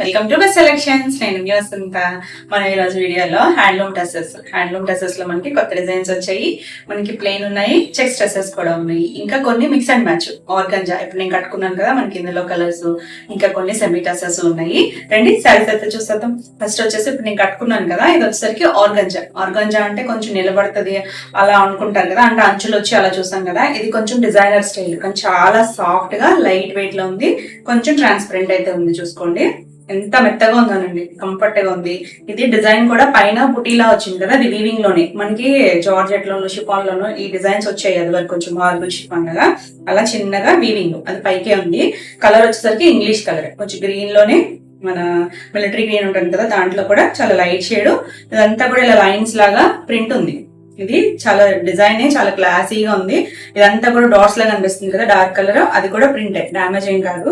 Welcome to best selections. నేను న్యూస్ంత మన ఈరోజు వీడియోలో హ్యాండ్లూమ్ డ్రెస్సెస్ లో మనకి కొత్త డిజైన్స్ వచ్చాయి. మనకి ప్లెయిన్ ఉన్నాయి, చెక్స్ డ్రెస్సెస్ కూడా ఉన్నాయి, ఇంకా కొన్ని మిక్స్ అండ్ మ్యాచ్ ఆర్గంజా. ఇప్పుడు నేను కట్టుకున్నాను కదా, మనకి ఇందులో కలర్స్, ఇంకా కొన్ని సెమీ డ్రెస్సెస్ ఉన్నాయి. రండి శారీస్ అయితే చూసేద్దాం. ఫస్ట్ వచ్చేసి ఇప్పుడు నేను కట్టుకున్నాను కదా, ఇది వచ్చేసరికి ఆర్గంజా అంటే కొంచెం నిలబడుతుంది అలా అనుకుంటారు కదా, అంటే అంచులు వచ్చి అలా చూసాం కదా. ఇది కొంచెం డిజైనర్ స్టైల్, కానీ చాలా సాఫ్ట్ గా లైట్ వెయిట్ లో ఉంది, కొంచెం ట్రాన్స్పరెంట్ అయితే ఉంది. చూసుకోండి ఎంత మెత్తగా ఉందోనండి, కంఫర్ట్ గా ఉంది. ఇది డిజైన్ కూడా పైన పుటీలా వచ్చింది కదా, అది వీవింగ్ లోనే. మనకి జార్జెట్ లోను, షిఫాన్ లోను ఈ డిజైన్స్ వచ్చాయి. అది వరకు కొంచెం మార్బుల్ షిఫాన్ కదా, అలా చిన్నగా వీవింగ్ అది పైకే ఉంది. కలర్ వచ్చేసరికి ఇంగ్లీష్ కలర్, కొంచెం గ్రీన్ లోనే మన మిలిటరీ గ్రీన్ ఉంటుంది కదా, దాంట్లో కూడా చాలా లైట్ షేడ్. ఇదంతా కూడా ఇలా లైన్స్ లాగా ప్రింట్ ఉంది. ఇది చాలా డిజైన్ చాలా క్లాసీగా ఉంది. ఇదంతా కూడా డాట్స్ లాగా అనిపిస్తుంది కదా, డార్క్ కలర్. అది కూడా ప్రింట్ డామేజ్ ఏం కాదు.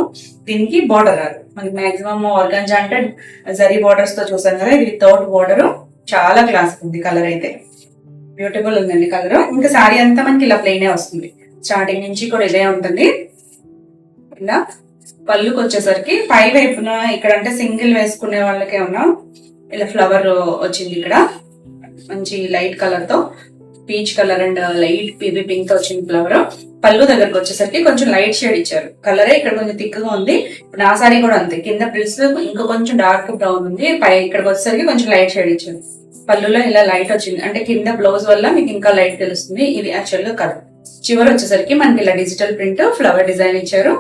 దీనికి బార్డర్ రాదు. మనకి మాక్సిమం ఆర్గంజా అంటే జరీ బార్డర్స్ తో చూసాం కదా, ఇది వితౌట్ బార్డర్. చాలా క్లాస్ ఉంది. కలర్ అయితే బ్యూటిఫుల్ ఉందండి కలర్. ఇంకా సారీ అంతా మనకి ఇలా ప్లెయినే వస్తుంది. స్టార్టింగ్ నుంచి కూడా ఇదే ఉంటుంది. ఇలా పళ్ళుకి వచ్చేసరికి పై వైపున ఇక్కడ అంటే సింగిల్ వేసుకునే వాళ్ళకే ఉన్నా ఇలా ఫ్లవర్ వచ్చింది. ఇక్కడ మంచి లైట్ కలర్ తో peach colour and light PB pink తో వచ్చింది ఫ్లవర్. పళ్ళు దగ్గరకు వచ్చేసరికి కొంచెం లైట్ షేడ్ ఇచ్చారు. కలరే ఇక్కడ కొంచెం థిక్ గా ఉంది. నా సారీ కూడా అంతే, కింద ప్రిల్స్ ఇంకా కొంచెం డార్క్ బ్రౌన్ ఉంది, పై ఇక్కడికి వచ్చేసరికి కొంచెం లైట్ షేడ్ ఇచ్చారు. పళ్ళులో ఇలా లైట్ వచ్చింది, అంటే కింద బ్లౌజ్ వల్ల మీకు ఇంకా లైట్ తెలుస్తుంది. ఇది యాక్చువల్ గా కలర్. చివరి వచ్చేసరికి మనకి ఇలా డిజిటల్ ప్రింట్ ఫ్లవర్ డిజైన్ ఇచ్చారు.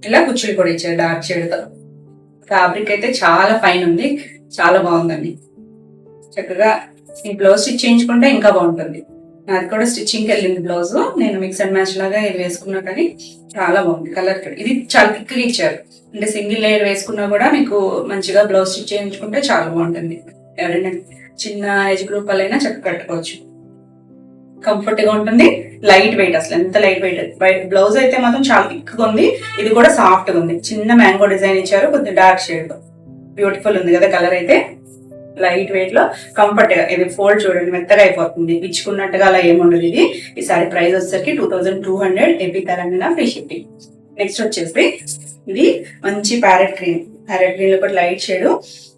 ఇలా కుచ్చులు కూడా ఇచ్చారు డార్క్ షేడ్ తో. ఫ్యాబ్రిక్ అయితే చాలా ఫైన్ ఉంది, చాలా బాగుందండి. చక్కగా ఈ బ్లౌజ్ స్టిచ్ చేయించుకుంటే ఇంకా బాగుంటుంది. అది కూడా స్టిచ్చింగ్ కి వెళ్ళింది బ్లౌజ్. నేను మిక్స్ అండ్ మ్యాచ్ లాగా ఇది వేసుకున్నా కానీ చాలా బాగుంది కలర్. ఇది చాలా థిక్ గా ఇచ్చారు, అంటే సింగిల్ లేయర్ వేసుకున్నా కూడా మీకు మంచిగా బ్లౌజ్ స్టిచ్ చేయించుకుంటే చాలా బాగుంటుంది. ఎవరైనా చిన్న ఏజ్ గ్రూప్ వాళ్ళైనా చక్కగా కట్టుకోవచ్చు. కంఫర్ట్ గా ఉంటుంది, లైట్ వెయిట్. అసలు ఎంత లైట్ వెయిట్. బ్లౌజ్ అయితే మాత్రం చాలా థిక్ గా ఉంది. ఇది కూడా సాఫ్ట్ గా ఉంది. చిన్న మ్యాంగో డిజైన్ ఇచ్చారు, కొద్దిగా డార్క్ షేడ్ లో. బ్యూటిఫుల్ ఉంది కదా కలర్ అయితే. లైట్ వెయిట్ లో కంఫర్ట్ గా. ఇది ఫోల్డ్ చూడండి, మెత్తగా అయిపోతుంది, ఇచ్చుకున్నట్టుగా అలా ఏముండదు. ఇది ఈ సారీ ప్రైస్ వచ్చేసరికి 2200 AP Telangana, free shipping. Next వచ్చేసి ఇది మంచి ప్యారెట్ గ్రీన్ లో కూడా లైట్ షేడ్.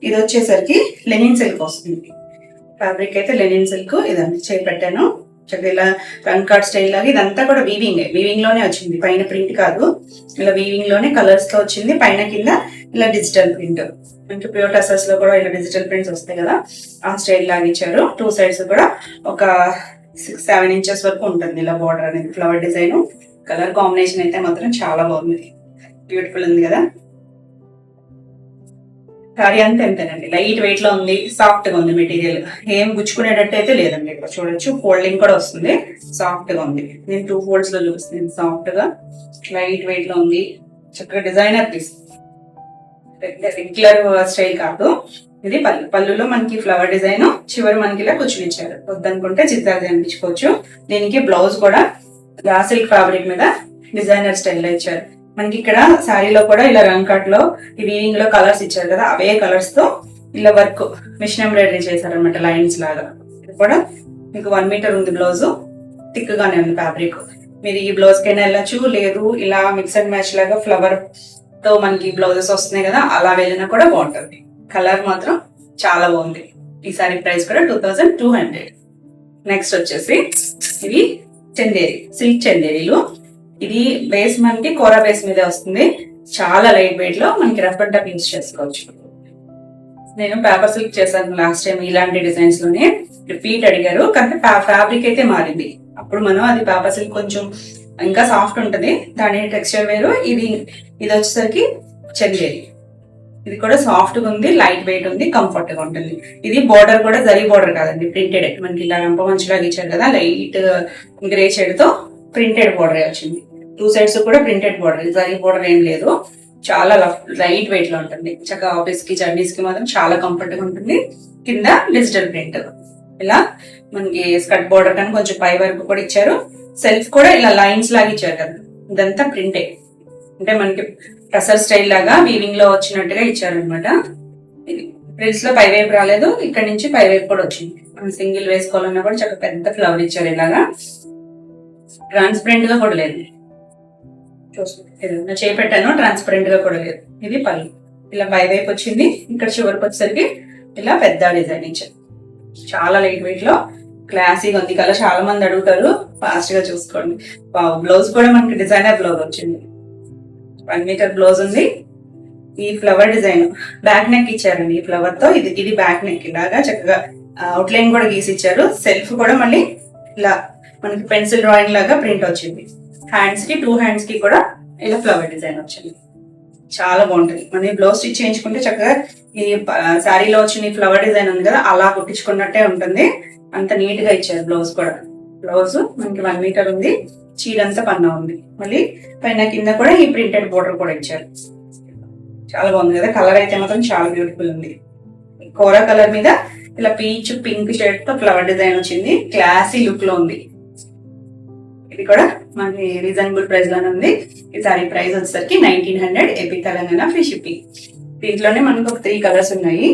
ఇది వచ్చేసరికి లెనిన్ సిల్క్ వస్తుంది. ఫ్యాబ్రిక్ అయితే లెనిన్ సిల్క్. ఇదంతా చేపెట్టాను చక్కగా ఇలా రన్ కార్డ్ స్టైల్ లాగా. ఇదంతా కూడా వీవింగ్ లోనే వచ్చింది, పైన ప్రింట్ కాదు. ఇలా వీవింగ్ లోనే కలర్స్ తో వచ్చింది. పైన కింద ఇలా డిజిటల్ ప్రింట్. అంటే ప్యూర్ టసర్స్ లో కూడా ఇలా డిజిటల్ ప్రింట్స్ వస్తాయి కదా, ఆ స్టైల్ లాగా ఇచ్చారు. టూ సైడ్స్ కూడా ఒక 6-7 ఇంచెస్ వరకు ఉంటుంది ఇలా బార్డర్ అనేది. ఫ్లవర్ డిజైన్, కలర్ కాంబినేషన్ అయితే మాత్రం చాలా బాగుంది, బ్యూటిఫుల్ ఉంది కదా. సారీ అంతా ఎంతేనండి, లైట్ వెయిట్ లో ఉంది, సాఫ్ట్ గా ఉంది. మెటీరియల్ ఏం గుచ్చుకునేటట్టు అయితే లేదండి. ఇక్కడ చూడొచ్చు, ఫోల్డింగ్ కూడా వస్తుంది, సాఫ్ట్ గా ఉంది. నేను 2 ఫోల్డ్స్ లో చూపిస్తాను. సాఫ్ట్ గా లైట్ వెయిట్ లో ఉంది, చక్కగా డిజైనర్ పీస్, రెగ్యులర్ స్టైల్ కాదు. ఇది పళ్ళులో మనకి ఫ్లవర్ డిజైన్, చివరి మనకి ఇలా కుచ్చులు ఇచ్చారు. వద్దనుకుంటే చిత్రాలు అనిపించుకోవచ్చు. దీనికి బ్లౌజ్ కూడా రా సిల్క్ ఫ్యాబ్రిక్ మీద డిజైనర్ స్టైల్ లో ఇచ్చారు. మనకి ఇక్కడ శారీలో కూడా ఇలా రంగ్ కట్ లో ఈ వీవింగ్ లో కలర్స్ ఇచ్చారు కదా, అవే కలర్స్ తో ఇలా వర్క్ మిషన్ ఎంబ్రాయిడరీ చేశారు అనమాట, లైన్స్ లాగా. ఇది కూడా మీకు 1 మీటర్ ఉంది బ్లౌజ్, థిక్ గానే ఉంది ఫ్యాబ్రిక్. మీరు ఈ బ్లౌజ్ కైనా వెళ్ళచ్చు, లేదు ఇలా మిక్స్ అండ్ మ్యాచ్ లాగా ఫ్లవర్ తో మనకి బ్లౌజెస్ వస్తున్నాయి కదా, అలా వెళ్ళినా కూడా బాగుంటుంది. కలర్ మాత్రం చాలా బాగుంది. ఈ సారీ ప్రైస్ కూడా 2200. నెక్స్ట్ వచ్చేసి ఇది చందేరి, సిల్క్ చందేరీలు. ఇది బేస్ మనకి కోరా బేస్ మీదే వస్తుంది. చాలా లైట్ వెయిట్ లో మనకి రఫ్ అండ్ టఫ్ యూజ్ చేసుకోవచ్చు. నేను పేపర్ సిల్క్ చేశాను లాస్ట్ టైం ఇలాంటి డిజైన్స్ లోనే. రిపీట్ అడిగారు, కానీ ఫ్యాబ్రిక్ అయితే మారింది. అప్పుడు మనం అది పేపర్ సిల్క్ కొంచెం ఇంకా సాఫ్ట్ ఉంటుంది, దాని టెక్స్చర్ వేరు. ఇది వచ్చేసరికి చందేరి. ఇది కూడా సాఫ్ట్ గా ఉంది, లైట్ వెయిట్ ఉంది, కంఫర్ట్ గా ఉంటుంది. ఇది బోర్డర్ కూడా జరీ బోర్డర్ కాదండి, ప్రింటెడ్. మనకి ఇలా రంప మంచిలాగా ఇచ్చారు కదా, లైట్ గ్రే షేడ్ తో ప్రింటెడ్ బోర్డర్ వచ్చింది. 2 సైడ్స్ కూడా ప్రింటెడ్ బోర్డర్, జరీ బోర్డర్ ఏం లేదు. చాలా లైట్ వెయిట్ లో ఉంటుంది. చక్కగా ఆఫీస్ కి, జర్నీస్ కి మాత్రం చాలా కంఫర్ట్ గా ఉంటుంది. కింద డిజిటల్ ప్రింట్, ఇలా మనకి స్కర్ట్ బోర్డర్ కానీ కొంచెం పై వరకు కూడా ఇచ్చారు. సెల్ఫ్ కూడా ఇలా లైన్స్ లాగా ఇచ్చారు కదా, ఇదంతా ప్రింటే. అంటే మనకి టసర్ స్టైల్ లాగా వీవింగ్ లో వచ్చినట్టుగా ఇచ్చారు అనమాట. ఇది ప్రిల్స్ లో పై వైపు రాలేదు, ఇక్కడ నుంచి పై వైపు కూడా వచ్చింది. మనం సింగిల్ వేసుకోవాలన్నా కూడా చక్కగా పెద్ద ఫ్లవర్ ఇచ్చారు. ఇలాగా ట్రాన్స్పరెంట్ గా కూడా లేదు, చేపెట్టాను, ట్రాన్స్పరెంట్ గా కూడా లేదు. ఇది పళ్ళు. ఇలా పై వైపు వచ్చింది. ఇక్కడ చివరికి వచ్చేసరికి ఇలా పెద్ద డిజైన్ ఇచ్చారు. చాలా లైట్ వెయిట్ లో క్లాసీగా ఉంది. కలర్ చాలా మంది అడుగుతారు, ఫాస్ట్ గా చూసుకోండి. బ్లౌజ్ కూడా మనకి డిజైనర్ బ్లౌజ్ వచ్చింది. 1 మీటర్ బ్లౌజ్ ఉంది. ఈ ఫ్లవర్ డిజైన్ బ్యాక్ నెక్ ఇచ్చారండి. ఈ ఫ్లవర్ తో ఇది బ్యాక్ నెక్ ఇలాగా చక్కగా అవుట్లైన్ కూడా గీసి ఇచ్చారు. సెల్ఫ్ కూడా మళ్ళీ ఇలా మనకి పెన్సిల్ డ్రాయింగ్ లాగా ప్రింట్ వచ్చింది. హ్యాండ్స్ కి 2 హ్యాండ్స్ కి కూడా ఇలా ఫ్లవర్ డిజైన్ వచ్చింది. చాలా బాగుంటుంది. మనం బ్లౌజ్ స్టిచ్ చేయించుకుంటే చక్కగా ఈ శారీలో వచ్చిన ఈ ఫ్లవర్ డిజైన్ ఉంది కదా, అలా కుట్టించుకున్నట్టే ఉంటుంది. అంత నీట్ గా ఇచ్చారు. బ్లౌజ్ కూడా బ్లౌజ్ మనకి 1 మీటర్ ఉంది. చీరంతా పన్నా ఉంది. మళ్ళీ పైన కింద కూడా ఈ ప్రింటెడ్ బోర్డర్ కూడా ఇచ్చారు. చాలా బాగుంది కదా. కలర్ అయితే మాత్రం చాలా బ్యూటిఫుల్ ఉంది. కోరా కలర్ మీద ఇలా పీచ్ పింక్ షేడ్ తో ఫ్లవర్ డిజైన్ వచ్చింది. క్లాసీ లుక్ లో ఉంది. ఇది కూడా మనకి రీజనబుల్ ప్రైస్ లోనే ఉంది. ఈ సారీ ప్రైస్ వచ్చేసరికి 1900 ఏపీ తెలంగాణ ఫ్రీ షిప్పింగ్. దీంట్లోనే మనకు ఒక 3 కలర్స్ ఉన్నాయి.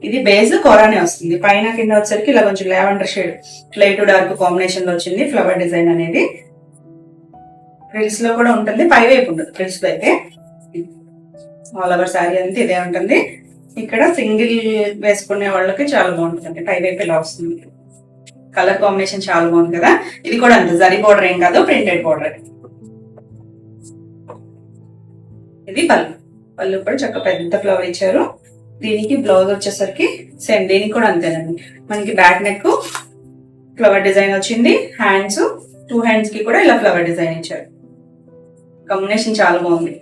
ఇది బేస్ కోరానే వస్తుంది. పైన కింద వచ్చేసరికి ఇలా కొంచెం lavender shade light dark combination లో వచ్చింది ఫ్లవర్ డిజైన్ అనేది. ఫ్రిల్స్ లో కూడా ఉంటుంది, పై వైపు ఉంటుంది. ఫ్రిల్స్ లో అయితే ఆల్ ఓవర్ శారీ అంతా ఇదే ఉంటుంది. ఇక్కడ సింగిల్ వేసుకునే వాళ్ళకి చాలా బాగుంటుంది. పై వైపు ఇలా వస్తుంది. కలర్ కాంబినేషన్ చాలా బాగుంది కదా. ఇది కూడా అంతే, జరీ బోర్డర్ ఏం కాదు, ప్రింటెడ్ బోర్డర్. ఇది పళ్ళు కూడా చక్కగా పెద్ద ఫ్లవర్ ఇచ్చారు. దీనికి బ్లౌజ్ వచ్చేసరికి సేమ్, దీనికి కూడా అంతేనండి. మనకి బ్యాక్ నెక్ ఫ్లవర్ డిజైన్ వచ్చింది. హ్యాండ్స్ 2 హ్యాండ్స్ కి కూడా ఇలా ఫ్లవర్ డిజైన్ ఇచ్చారు. కాంబినేషన్ చాలా బాగుంది.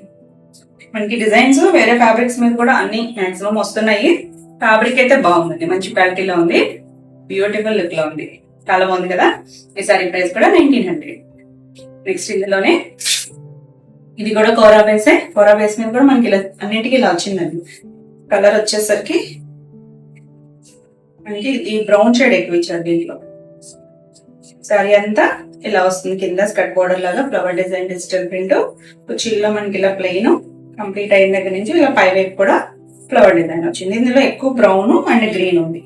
మనకి డిజైన్స్ వేరే ఫ్యాబ్రిక్స్ మీద కూడా అన్ని మాక్సిమం వస్తున్నాయి. ఫ్యాబ్రిక్ అయితే బాగుంది, మంచి క్వాలిటీలో ఉంది, బ్యూటిఫుల్ లుక్ లో ఉంది. చాలా బాగుంది కదా. ఈ సారీ ప్రైస్ కూడా 1900. నెక్స్ట్ ఇందులోనే ఇది కూడా కోరా బేసే. కోరా బేస్ మీద కూడా మనకి ఇలా అన్నిటికీ ఇలా వచ్చిందండి. కలర్ వచ్చేసరికి మనకి ఈ బ్రౌన్ షేడ్ ఎక్కువ ఇచ్చారు. దీంట్లో సారీ అంతా ఇలా వస్తుంది. కింద స్కర్ట్ బోర్డర్ లాగా ఫ్లవర్ డిజైన్ డిజిటల్ ప్రింట్. కుర్చీల్లో మనకి ఇలా ప్లెయిన్ కంప్లీట్ అయిన దగ్గర నుంచి ఇలా పై వైపు కూడా ఫ్లవర్ డిజైన్ వచ్చింది. ఇందులో ఎక్కువ బ్రౌన్ అండ్ గ్రీన్ ఉంది.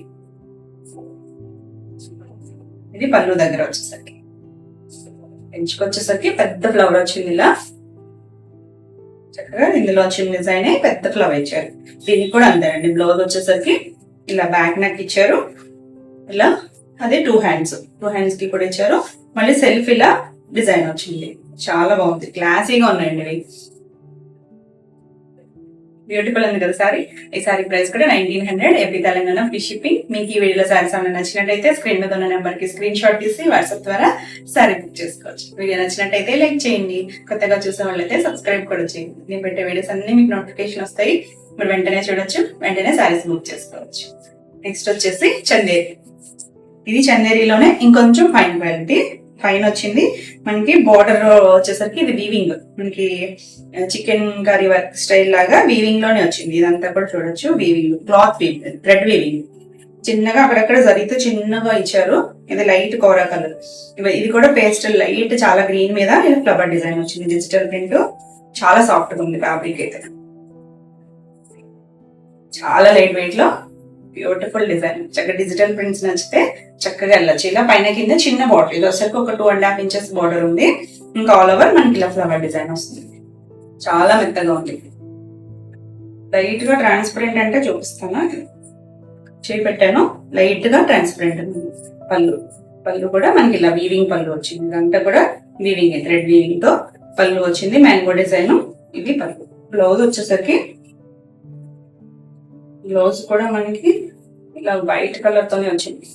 ఇది పళ్ళు దగ్గర వచ్చేసరికి పెంచుకొచ్చేసరికి పెద్ద ఫ్లవర్ వచ్చింది. ఇలా చక్కగా ఇందులో వచ్చిన డిజైన్ పెద్ద ఫ్లవర్ ఇచ్చారు. దీనికి కూడా అంతేనండి. బ్లౌజ్ వచ్చేసరికి ఇలా బ్యాక్ నెక్ ఇచ్చారు. ఇలా అదే 2 హ్యాండ్స్ కి కూడా ఇచ్చారు. మళ్ళీ సెల్ఫ్ ఇలా డిజైన్ వచ్చింది. చాలా బాగుంది, క్లాసీగా ఉన్నాయండి ఇవి. బ్యూటిఫుల్ ఉంది కదా సారీ. ఈ సారీ ప్రైస్ కూడా 1900 ఏపీ తెలంగాణ ఫ్రీ షిప్పింగ్. మీకు ఈ వీడియోలో సారీస్ ఏమైనా నచ్చినట్టయితే స్క్రీన్ మీద ఉన్న నెంబర్ కి స్క్రీన్ షాట్ తీసి వాట్సాప్ ద్వారా సారీ బుక్ చేసుకోవచ్చు. వీడియో నచ్చినట్టయితే లైక్ చేయండి. కొత్తగా చూసే వాళ్ళైతే సబ్స్క్రైబ్ కూడా చేయండి. నేను పెట్టే వీడియోస్ అన్ని మీకు నోటిఫికేషన్ వస్తాయి. మీరు వెంటనే చూడొచ్చు, వెంటనే సారీస్ బుక్ చేసుకోవచ్చు. నెక్స్ట్ వచ్చేసి చందేరి. ఇది చందేరిలోనే ఇంకొంచెం ఫైన్ క్వాలిటీ. పైన వచ్చింది మనకి బోర్డర్ వచ్చేసరికి ఇది వీవింగ్, మనకి చికెన్ కర్రీ వర్క్ స్టైల్ లాగా వీవింగ్ లోనే వచ్చింది. ఇదంతా కూడా చూడొచ్చు. Weaving cloth weaving, thread weaving. చిన్నగా అక్కడక్కడ జరిగితే చిన్నగా ఇచ్చారు. ఇది లైట్ కోరా కలర్. ఇది కూడా పేస్టల్ లైట్ చాలా గ్రీన్ మీద ఇలా ఫ్లవర్ డిజైన్ వచ్చింది. డిజిటల్ ప్రింట్ చాలా సాఫ్ట్ గా ఉంది. ఫ్యాబ్రిక్ అయితే చాలా లైట్ వెయిట్ లో బ్యూటిఫుల్ డిజైన్. చక్కగా డిజిటల్ ప్రింట్స్ నచ్చితే చక్కగా వెళ్ళచ్చు. ఇలా పైన కింద చిన్న బార్డర్, ఇది వచ్చరికి ఒక 2.5 ఇంచెస్ బార్డర్ ఉంది. ఇంకా ఆల్ ఓవర్ మనకి ఇలా ఫ్లవర్ డిజైన్ వస్తుంది. చాలా మెత్తగా ఉంది. లైట్ గా ట్రాన్స్పరెంట్ అంటే చూపిస్తాను. చేయి పెట్టాను, లైట్ గా ట్రాన్స్పరెంట్ ఉంది. పళ్ళు కూడా మనకి ఇలా వీవింగ్ పళ్ళు వచ్చింది. ఇదంతా కూడా వీవింగ్, థ్రెడ్ వీవింగ్ తో పళ్ళు వచ్చింది. Mango design. ఇది పళ్ళు. బ్లౌజ్ వచ్చేసరికి బ్లౌజ్ కూడా మనకి ఇలా వైట్ కలర్ తోనే వచ్చింది.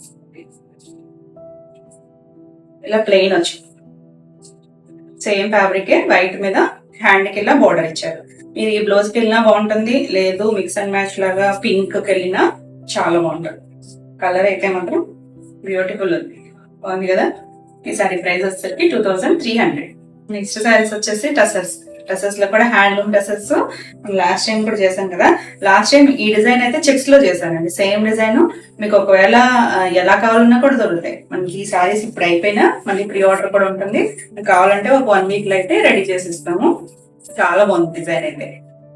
ఇలా ప్లెయిన్ వచ్చింది. సేమ్ ఫ్యాబ్రిక్ వైట్ మీద హ్యాండ్ కి ఇలా బోర్డర్ ఇచ్చారు. మీరు ఈ బ్లౌజ్ కి వెళ్ళినా బాగుంటుంది, లేదు మిక్స్ అండ్ మ్యాచ్ లాగా పింక్ కి వెళ్ళినా చాలా బాగుంటుంది. కలర్ అయితే మాత్రం బ్యూటిఫుల్ ఉంది, బాగుంది కదా. ఈ సారీ ప్రైస్ వచ్చేసరికి 2300. నెక్స్ట్ సారీస్ వచ్చేసి టసర్స్ లో కూడా హ్యాండ్లూమ్ టసర్స్. లాస్ట్ టైం కూడా చేశాం కదా. లాస్ట్ టైం ఈ డిజైన్ అయితే చెక్స్ లో చేశానండి. సేమ్ డిజైన్ మీకు ఒకవేళ ఎలా కావాలన్నా కూడా దొరుకుతాయి మనకి. ఈ సారీస్ ఇప్పుడు అయిపోయినా మళ్ళీ ప్రీ ఆర్డర్ కూడా ఉంటుంది. కావాలంటే ఒక 1 వీక్ లో అయితే రెడీ చేసి ఇస్తాము. చాలా బాగుంది డిజైన్ అయితే.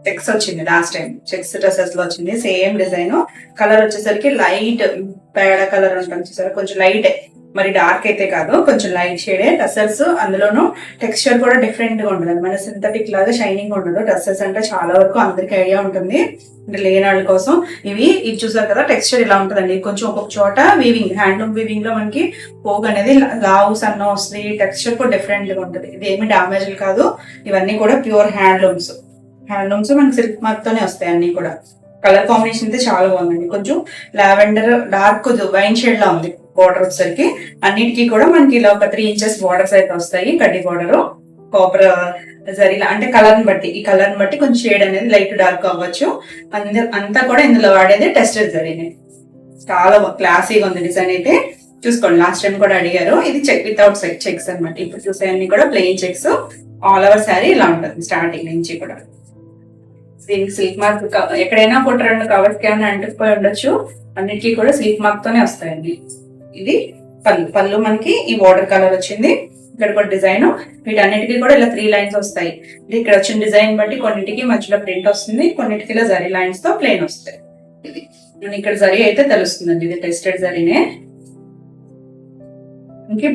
చెక్స్ వచ్చింది లాస్ట్ టైం, చెక్స్ డ్రెస్సెస్ లో వచ్చింది. Same design. కలర్ వచ్చేసరికి లైట్ పేడ కలర్ ఉంటుంది చూసారు, కొంచెం లైట్ మరి డార్క్ అయితే కాదు, కొంచెం లైట్ షేడే టసల్స్. అందులోనూ టెక్స్చర్ కూడా డిఫరెంట్ గా ఉంటుంది, మన సింథటిక్ లాగా షైనింగ్ ఉండదు. టసల్స్ అంటే చాలా వరకు అందరికి ఐడియా ఉంటుంది, అంటే లేని వాళ్ళ కోసం. ఇవి చూసారు కదా, టెక్స్చర్ ఇలా ఉంటుందండి. కొంచెం ఒక్కొక్క చోట వీవింగ్, హ్యాండ్లూమ్ వీవింగ్ లో మనకి పోగు అనేది లావు సన్న వస్తుంది. టెక్స్చర్ కూడా డిఫరెంట్ గా ఉంటుంది. ఇది ఏమి డామేజ్ కాదు, ఇవన్నీ కూడా ప్యూర్ హ్యాండ్లూమ్స్. మనకి సిల్క్ మార్క్ తోనే వస్తాయి అన్ని కూడా. కలర్ కాంబినేషన్ అయితే చాలా బాగుందండి. కొంచెం లావెండర్ డార్క్ వైన్ షేడ్ లా ఉంది బార్డర్ వచ్చేసరికి. అన్నిటికీ కూడా మనకి ఇలా ఒక 3 ఇంచెస్ బార్డర్స్ అయితే వస్తాయి. కడ్డీ బార్డర్ కాపర్ జరీలా, అంటే కలర్ ని బట్టి, ఈ కలర్ ని బట్టి కొంచెం షేడ్ అనేది లైట్ డార్క్ అవ్వచ్చు. అంతా కూడా ఇందులో వాడేది టెస్టెడ్ జరీనే. చాలా క్లాసీగా ఉంది డిజైన్ అయితే. చూసుకోండి, లాస్ట్ టైం కూడా అడిగారు. ఇది చెక్ వితౌట్ చెక్స్ అనమాట. ఇప్పుడు చూసే అన్ని కూడా plain checks. All over sari ఇలా ఉంటుంది స్టార్టింగ్ నుంచి కూడా. దీనికి సిల్క్ మార్క్ ఎక్కడైనా ఒక 2 కవర్స్ కి ఏమైనా అంటుకుపోయి ఉండొచ్చు. అన్నిటికీ కూడా సిల్క్ మార్క్ తోనే వస్తాయండి. ఇది పళ్ళు మనకి ఈ వాటర్ కలర్ వచ్చింది. ఇక్కడ కూడా డిజైన్, వీటన్నిటికీ కూడా ఇలా 3 లైన్స్ వస్తాయి. ఇక్కడ వచ్చిన డిజైన్ బట్టి కొన్నిటికి మధ్యలో ప్రింట్ వస్తుంది, కొన్నిటికి ఇలా జరీ లైన్స్ తో ప్లెయిన్ వస్తాయి. ఇది ఇక్కడ జరీ అయితే తెలుస్తుందండి, ఇది టెస్టెడ్ జరీనే. ఇంకే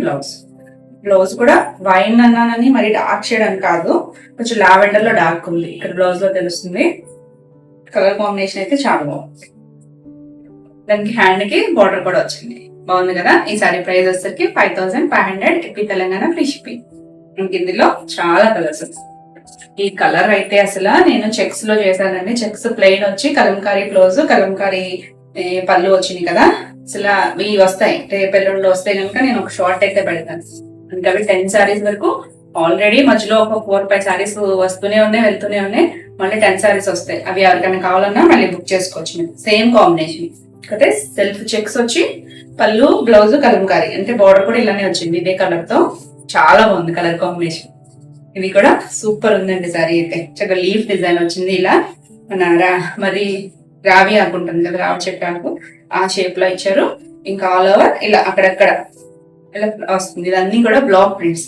బ్లౌజ్ కూడా వైన్ అన్నానని మరి డార్క్ షేడ్ అని కాదు, కొంచెం లావెండర్ లో డార్క్ ఉంది. ఇక్కడ బ్లౌజ్ లో తెలుస్తుంది. కలర్ కాంబినేషన్ అయితే చాలా బాగుంది. దానికి హ్యాండ్ కి బార్డర్ కూడా వచ్చింది, బాగుంది కదా. ఈ సారీ ప్రైస్ వచ్చేసరికి 5500 ఏపీ తెలంగాణ ఫ్రీ షిప్పింగ్. ఇందులో చాలా కలర్స్. ఈ కలర్ అయితే అసలు నేను చెక్స్ లో చేశానండి. చెక్స్ ప్లెయిన్ వచ్చి కలంకారీ బ్లౌజ్, కలంకారీ పళ్ళు వచ్చినాయి కదా. అసలు ఇవి వస్తాయి రేపెల్లుండి వస్తే కనుక నేను ఒక షార్ట్ అయితే పెడతాను. ఇంకా అవి 10 సారీస్ వరకు ఆల్రెడీ మధ్యలో ఒక 4-5 సారీస్ వస్తూనే ఉన్నాయి, వెళ్తూనే ఉన్నాయి. మళ్ళీ 10 సారీస్ వస్తాయి. అవి ఎవరికైనా కావాలన్నా మళ్ళీ బుక్ చేసుకోవచ్చు మీరు. సేమ్ కాంబినేషన్ అయితే సెల్ఫ్ చెక్స్ వచ్చి పళ్ళు, బ్లౌజ్ కలంకారీ, అంటే బార్డర్ కూడా ఇలానే వచ్చింది ఇదే కలర్ తో. చాలా బాగుంది కలర్ కాంబినేషన్. ఇది కూడా సూపర్ ఉందండి సారీ అయితే. చక్కగా లీఫ్ డిజైన్ వచ్చింది. ఇలా మన మరి రావి ఆకుంటుంది కదా, రావి చెట్టు ఆకు, ఆ షేప్ లో ఇచ్చారు. ఇంకా ఆల్ ఓవర్ ఇలా అక్కడక్కడ ఇలా వస్తుంది. ఇదన్నీ కూడా బ్లాక్ ప్రింట్స్.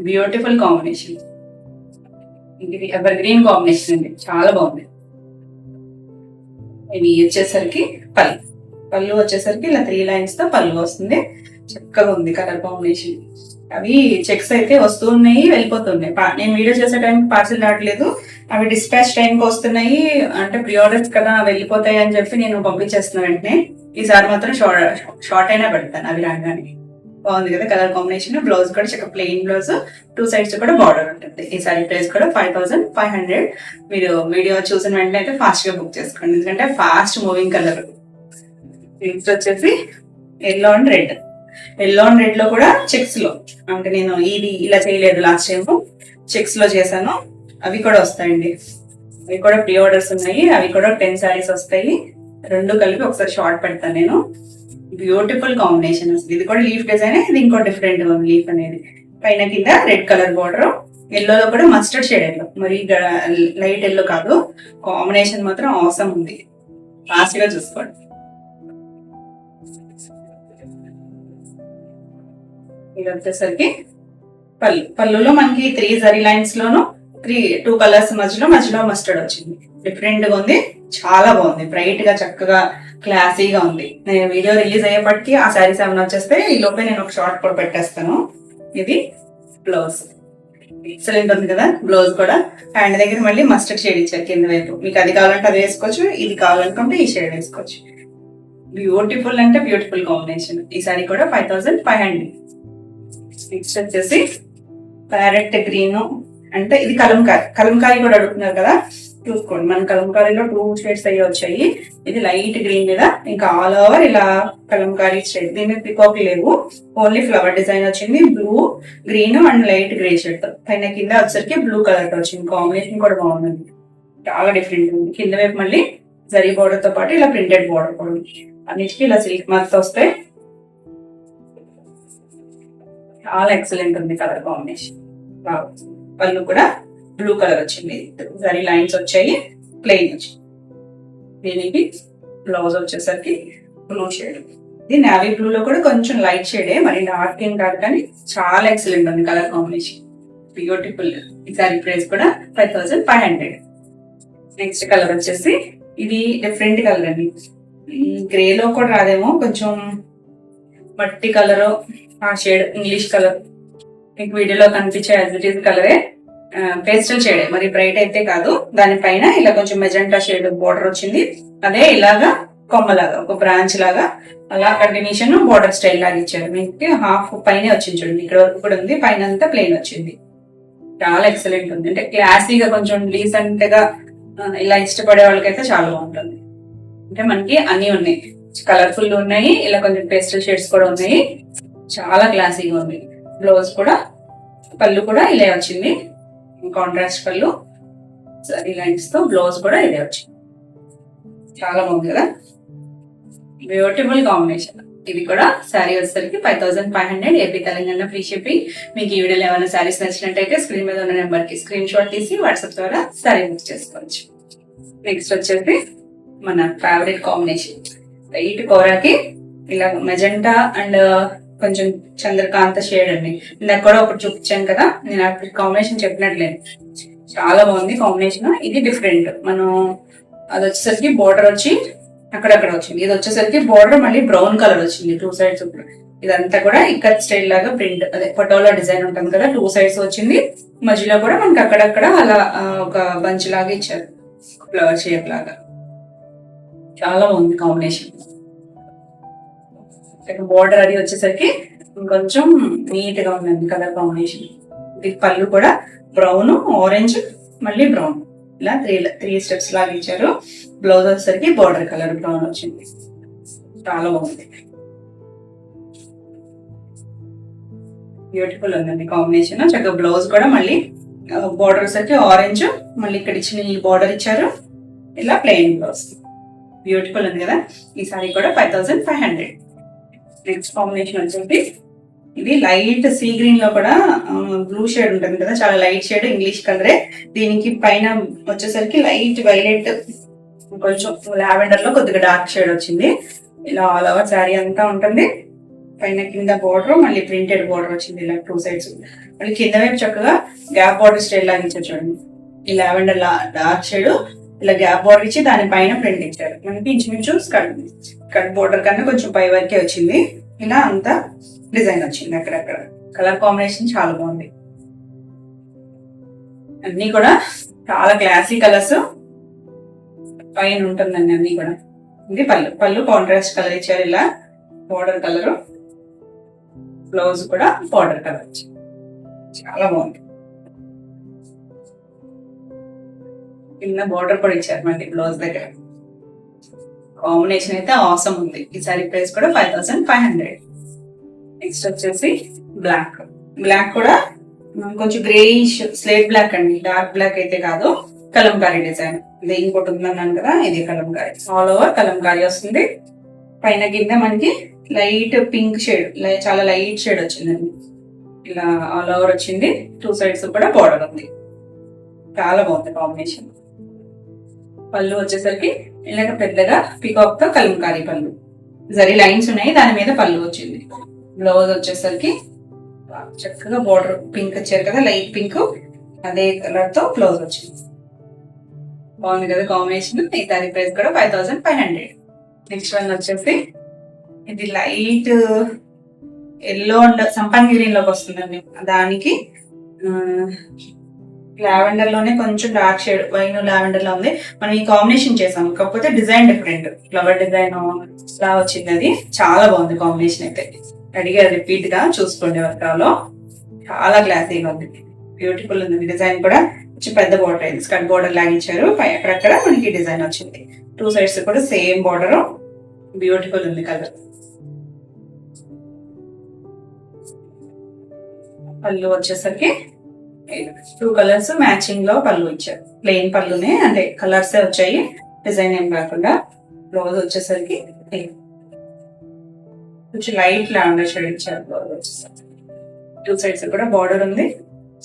Beautiful combination. ఇది ఎవర్ గ్రీన్ కాంబినేషన్ అండి, చాలా బాగుంది. ఇవి వచ్చేసరికి పళ్ళు వచ్చేసరికి ఇలా 3 లైన్స్ తో పళ్ళు వస్తుంది. చక్కగా ఉంది కలర్ కాంబినేషన్. అవి చెక్స్ అయితే వస్తున్నాయి, వెళ్ళిపోతున్నాయి. నేను వీడియో చేసే టైంకి పార్సిల్ రావట్లేదు, అవి డిస్పాచ్ టైంకి వస్తున్నాయి. అంటే ప్రీ ఆర్డర్స్ కదా వెళ్ళిపోతాయి అని చెప్పి నేను పంపించేస్తున్నాను వెంటనే. ఈసారి మాత్రం షార్ట్ అయినా పెడతాను అవి రాగానే. బాగుంది కదా కలర్ కాంబినేషన్. బ్లౌజ్ కూడా చక్కగా ప్లెయిన్ బ్లౌజ్, 2 సైడ్స్ కూడా బార్డర్ ఉంటుంది. ఈ సారీ ప్రైస్ కూడా 5500. మీరు వీడియో చూసిన వెంటనే అయితే ఫాస్ట్ గా బుక్ చేసుకోండి, ఎందుకంటే ఫాస్ట్ మూవింగ్ కలర్. నెక్స్ట్ వచ్చేసి ఎల్లో అండ్ రెడ్ లో కూడా చెక్స్ లో, అంటే నేను ఇది ఇలా చేయలేదు, లాస్ట్ టైం చెక్స్ లో చేశాను. అవి కూడా వస్తాయండి. అవి కూడా ప్రీ ఆర్డర్స్ ఉన్నాయి. అవి కూడా 10 సారీస్ వస్తాయి. 2 కలిపి ఒకసారి షార్ట్ పెడతాను నేను. బ్యూటిఫుల్ కాంబినేషన్ వస్తుంది. ఇది కూడా లీఫ్ డిజైన్, ఇది ఇంకో డిఫరెంట్ లీఫ్ అనేది. పైన కింద రెడ్ కలర్ బార్డర్, ఎల్లోలో కూడా మస్టర్డ్ షేడ్ ఎల్లో, మరి లైట్ ఎల్లో కాదు. కాంబినేషన్ మాత్రం అవసరం ఉంది. ఫాస్ట్ గా చూసుకోండి. ఇది వచ్చేసరికి పళ్ళులో మనకి 3 జరీ లైన్స్ లోను 2 కలర్స్ మధ్యలో మస్టర్డ్ వచ్చింది. డిఫరెంట్ గా ఉంది, చాలా బాగుంది. బ్రైట్ గా చక్కగా క్లాసీగా ఉంది. నేను వీడియో రిలీజ్ అయ్యేపటికి ఆ శారీస్ ఏమైనా వచ్చేస్తే ఈ లోపే నేను ఒక షార్ట్ కూడా పెట్టేస్తాను. ఇది బ్లౌజ్, ఎక్సలెంట్ ఉంది కదా. బ్లౌజ్ కూడా హ్యాండ్ దగ్గర మళ్ళీ మస్టర్డ్ షేడ్ ఇచ్చారు కింద వైపు. మీకు అది కావాలంటే అది వేసుకోవచ్చు, ఇది కావాలనుకుంటే ఈ షేడ్ వేసుకోవచ్చు. బ్యూటిఫుల్ అంటే బ్యూటిఫుల్ కాంబినేషన్. ఈ సారీ కూడా 5500. నెక్స్ట్ వచ్చేసి ప్యారెట్ గ్రీన్, అంటే ఇది కలంకారీ కూడా అడుగుతున్నారు కదా, చూసుకోండి. మన కలంకారీలో 2 షేడ్స్ అయ్యి వచ్చాయి. ఇది లైట్ గ్రీన్ మీద ఇంకా ఆల్ ఓవర్ ఇలా కలంకారీ షేడ్. దీని మీద పికాక్ లేవు, ఓన్లీ ఫ్లవర్ డిజైన్ వచ్చింది. Blue, green and light grey shade తో. పైన కింద వచ్చరికి బ్లూ కలర్ తో వచ్చింది. కాంబినేషన్ కూడా బాగుంది, చాలా డిఫరెంట్ ఉంది. కింద వైపు మళ్ళీ జరీ బోర్డర్ తో పాటు ఇలా ప్రింటెడ్ బోర్డర్ కూడా ఉంది. అన్నిటికీ ఇలా సిల్క్ మార్క్స్ వస్తాయి. చాలా ఎక్సలెంట్ ఉంది కలర్ కాంబినేషన్. పళ్ళు కూడా బ్లూ కలర్ వచ్చింది, జరీ లైన్స్ వచ్చాయి, ప్లెయిన్ వచ్చింది. దీనికి బ్లౌజ్ వచ్చేసరికి బ్లూ షేడ్. ఇది నావీ బ్లూ లో కూడా కొంచెం లైట్ షేడే, మరి డార్క్ ఏం కాదు, కానీ చాలా ఎక్సలెంట్ ఉంది కలర్ కాంబినేషన్. బ్యూటిఫుల్. ఈ సారీ ప్రైస్ కూడా 5500. నెక్స్ట్ కలర్ వచ్చేసి ఇది డిఫరెంట్ కలర్ అండి. గ్రే లో కూడా రాదేమో, కొంచెం మట్టి కలర్, ఆ షేడ్ ఇంగ్లీష్ కలర్, మీకు వీడియోలో కనిపించే యాజ్ కలరే, పేస్టల్ షేడ్, మరి బ్రైట్ అయితే కాదు. దానిపైన ఇలా కొంచెం మెజెంటా షేడ్ బోర్డర్ వచ్చింది. అదే ఇలాగా కొమ్మలాగా ఒక బ్రాంచ్ లాగా అలా కంటిన్యూషన్ బోర్డర్ స్టైల్ లాగా ఇచ్చారు. మీకు హాఫ్ పైన వచ్చింది చూడండి, ఇక్కడ వరకు కూడా ఉంది, పైన అంతా ప్లెయిన్ వచ్చింది. చాలా ఎక్సలెంట్ ఉంది. అంటే క్లాసీగా కొంచెం డీసెంట్ గా ఇలా ఇష్టపడే వాళ్ళకైతే చాలా బాగుంటుంది. అంటే మనకి అన్ని ఉన్నాయి, కలర్ఫుల్ ఉన్నాయి, ఇలా కొంచెం పేస్టల్ షేడ్స్ కూడా ఉన్నాయి. చాలా క్లాసీగా ఉంది. బ్లౌజ్ కూడా, పళ్ళు కూడా ఇలా వచ్చింది, కాంట్రాస్ట్ పళ్ళు సరీ లైన్స్ తో. బ్లౌజ్ కూడా ఇదే వచ్చింది. చాలా బాగుంది కదా, బ్యూటిఫుల్ కాంబినేషన్. ఇది కూడా శారీ వచ్చేసరికి 5500 ఏపీ తెలంగాణ ఫ్రీ షిప్పింగ్. మీకు ఈ వీడియోలో ఏమైనా శారీస్ నచ్చినట్టయితే స్క్రీన్ మీద ఉన్న నెంబర్ కి స్క్రీన్ షాట్ తీసి వాట్సాప్ ద్వారా శారీ బుక్ చేసుకోవచ్చు. నెక్స్ట్ వచ్చేసి మన ఫేవరెట్ కాంబినేషన్, వైట్ కోరాకి ఇలా మెజెంటా అండ్ కొంచెం చంద్రకాంత షేడ్ అండి. ఇందాక కూడా ఒకటి చూపించాను కదా, నేను అప్పుడు కాంబినేషన్ చెప్పినట్లేదు. చాలా బాగుంది కాంబినేషన్. ఇది డిఫరెంట్. మనం అది వచ్చేసరికి బోర్డర్ వచ్చి అక్కడక్కడ వచ్చింది, ఇది వచ్చేసరికి బోర్డర్ మళ్ళీ బ్రౌన్ కలర్ వచ్చింది 2 sides. ఇదంతా కూడా ఇక్కత్ స్టైల్ లాగా ప్రింట్, అదే పటోలా డిజైన్ ఉంటుంది కదా, 2 sides వచ్చింది. మధ్యలో కూడా మనకి అక్కడక్కడ అలా ఒక బంచ్ లాగా ఇచ్చారు, ఫ్లవర్ షేప్ లాగా. చాలా బాగుంది కాంబినేషన్. బోర్డర్ అది వచ్చేసరికి కొంచెం నీట్ గా ఉందండి కలర్ కాంబినేషన్. ఇది పళ్ళు కూడా బ్రౌన్, ఆరెంజ్, మళ్ళీ బ్రౌన్, ఇలా త్రీ స్టెప్స్ లాగా ఇచ్చారు. బ్లౌజ్ వచ్చేసరికి బోర్డర్ కలర్ బ్రౌన్ వచ్చింది. చాలా బాగుంది, బ్యూటిఫుల్ ఉందండి కాంబినేషన్. చక్కగా బ్లౌజ్ కూడా మళ్ళీ బోర్డర్ వచ్చేసరికి ఆరెంజ్, మళ్ళీ ఇక్కడ ఇచ్చిన బోర్డర్ ఇచ్చారు, ఇలా ప్లెయిన్ బ్లౌజ్. బ్యూటిఫుల్ ఉంది కదా. ఈ సారీ కూడా 5500. నెక్స్ట్ కాంబినేషన్ వచ్చేసి ఇది లైట్ సీ గ్రీన్ లో కూడా బ్లూ షేడ్ ఉంటుంది కదా, చాలా లైట్ షేడ్, ఇంగ్లీష్ కలరే. దీనికి పైన వచ్చేసరికి లైట్ వైలెట్, కొంచెం లావెండర్ లో కొద్దిగా డార్క్ షేడ్ వచ్చింది. ఇలా ఆల్ ఓవర్ శారీ అంతా ఉంటుంది. పైన కింద బోర్డర్ మళ్ళీ ప్రింటెడ్ బోర్డర్ వచ్చింది, ఇలా 2 sides. మళ్ళీ కింద వైపు చక్కగా గ్యాప్ బోర్డర్ స్టైల్ లాగా ఇచ్చారు చూడండి. ఈ లావెండర్ డార్క్ షేడ్ ఇలా గ్యాప్ బోర్డర్ ఇచ్చి దానిపైన ప్రింట్ ఇచ్చారు. మనకి ఇంచుమించు కట్ బోర్డర్ కన్నా కొంచెం పై వరకే వచ్చింది. ఇలా అంతా డిజైన్ వచ్చింది అక్కడక్కడ. కలర్ కాంబినేషన్ చాలా బాగుంది. అన్ని కూడా చాలా క్లాసీ కలర్స్ పైన ఉంటుందండి అన్ని కూడా. ఇది పళ్ళు కాంట్రాస్ట్ కలర్ ఇచ్చారు, ఇలా బోర్డర్ కలర్. బ్లౌజ్ కూడా బోర్డర్ కలర్ చాలా బాగుంది. కింద బోర్డర్ కూడా ఇచ్చారు మళ్ళీ బ్లౌజ్ దగ్గర. కాంబినేషన్ అయితే ఆసమ్ ఉంది. ఈ సారీ ప్రైస్ కూడా 5500. నెక్స్ట్ వచ్చేసి బ్లాక్ కూడా కొంచెం గ్రేయిష్ స్లేట్ బ్లాక్ అండి, డార్క్ బ్లాక్ అయితే కాదు, కలంకారీ డిజైన్. ఇది ఇంకోటి ఉందన్నాను కదా, ఇది కలంకారీ. ఆల్ ఓవర్ కలంకారీ వస్తుంది. పైన కింద మనకి లైట్ పింక్ షేడ్, చాలా లైట్ షేడ్ వచ్చిందండి. ఇలా ఆల్ ఓవర్ వచ్చింది. 2 sides కూడా బోర్డర్ ఉంది. చాలా బాగుంది కాంబినేషన్. పళ్ళు వచ్చేసరికి ఇలాగ పెద్దగా పికాక్ తో కలంకారీ పళ్ళు, జరీ లైన్స్ ఉన్నాయి, దాని మీద పళ్ళు వచ్చింది. బ్లౌజ్ వచ్చేసరికి చక్కగా బోర్డర్ పింక్ ఇచ్చారు కదా, లైట్ పింక్, అదే కలర్ తో బ్లౌజ్ వచ్చింది. బాగుంది కదా కాంబినేషన్. ఈ దాని ప్రైస్ కూడా 5500. నెక్స్ట్ వన్ వచ్చేసి ఇది లైట్ ఎల్లో అండ్ సంపంగి గ్రీన్ లోకి వస్తుందండి. దానికి లావెండర్ లోనే కొంచెం డార్క్ షేడ్, వైన్ లావెండర్ లో ఉంది. మనం ఈ కాంబినేషన్ చేసాం, కాకపోతే డిజైన్ డిఫరెంట్, ఫ్లవర్ డిజైన్ లా వచ్చింది. అది చాలా బాగుంది కాంబినేషన్ అయితే. అడిగా రిపీట్ గా చూసుకోండి వర్కాలో. చాలా క్లాసీగా ఉంది, బ్యూటిఫుల్ ఉంది. డిజైన్ కూడా కొంచెం పెద్ద బోర్డర్ అయింది, స్కర్ట్ బోర్డర్ లాగించారు. అక్కడక్కడ మనకి డిజైన్ వచ్చింది. 2 sides కూడా సేమ్ బోర్డర్. బ్యూటిఫుల్ ఉంది కలర్. పళ్ళు వచ్చేసరికి 2 కలర్స్ మ్యాచింగ్ లో పళ్ళు ఇచ్చారు. ప్లెయిన్ పళ్ళునే, అంటే కలర్స్ వచ్చాయి, డిజైన్ ఏం కాకుండా. బ్లౌజ్ వచ్చేసరికి కొంచెం లైట్ లావెండర్ షేడ్ ఇచ్చారు. బ్లౌజ్ వచ్చేసరికి 2 sides కూడా బార్డర్ ఉంది.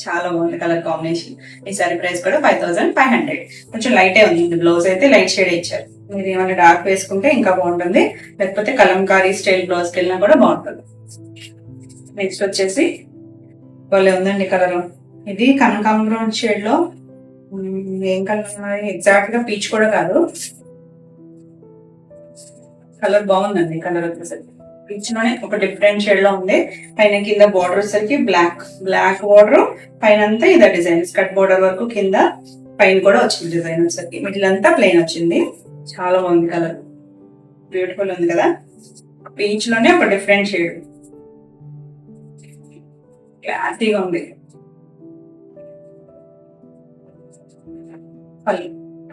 చాలా బాగుంది కలర్ కాంబినేషన్. ఈ సారీ ప్రైస్ కూడా 5500. కొంచెం లైటే ఉంది. బ్లౌజ్ అయితే లైట్ షేడ్ ఇచ్చారు. మీరు ఏమైనా డార్క్ వేసుకుంటే ఇంకా బాగుంటుంది, లేకపోతే కలంకారీ స్టైల్ బ్లౌజ్కి వెళ్ళినా కూడా బాగుంటుంది. నెక్స్ట్ వచ్చేసి భలే ఉందండి కలర్. ఇది కనకాంబరం షేడ్ లో, ఏం కలర్ ఎగ్జాక్ట్ గా పీచ్ కూడా కాదు, కలర్ బాగుందండి. కలర్ వచ్చేసరికి పీచ్ లోనే ఒక డిఫరెంట్ షేడ్ లో ఉంది. పైన కింద బార్డర్ వచ్చేసరికి బ్లాక్ బార్డర్, పైన అంతా ఇదే డిజైన్ స్కర్ట్ బార్డర్ వరకు, కింద పైన కూడా వచ్చింది డిజైన్ వచ్చేసరికి. మిడిల్ అంతా ప్లెయిన్ వచ్చింది. చాలా బాగుంది కలర్, బ్యూటిఫుల్ ఉంది కదా. పీచ్ లోనే ఒక డిఫరెంట్ షేడ్, క్లాసీగా ఉంది.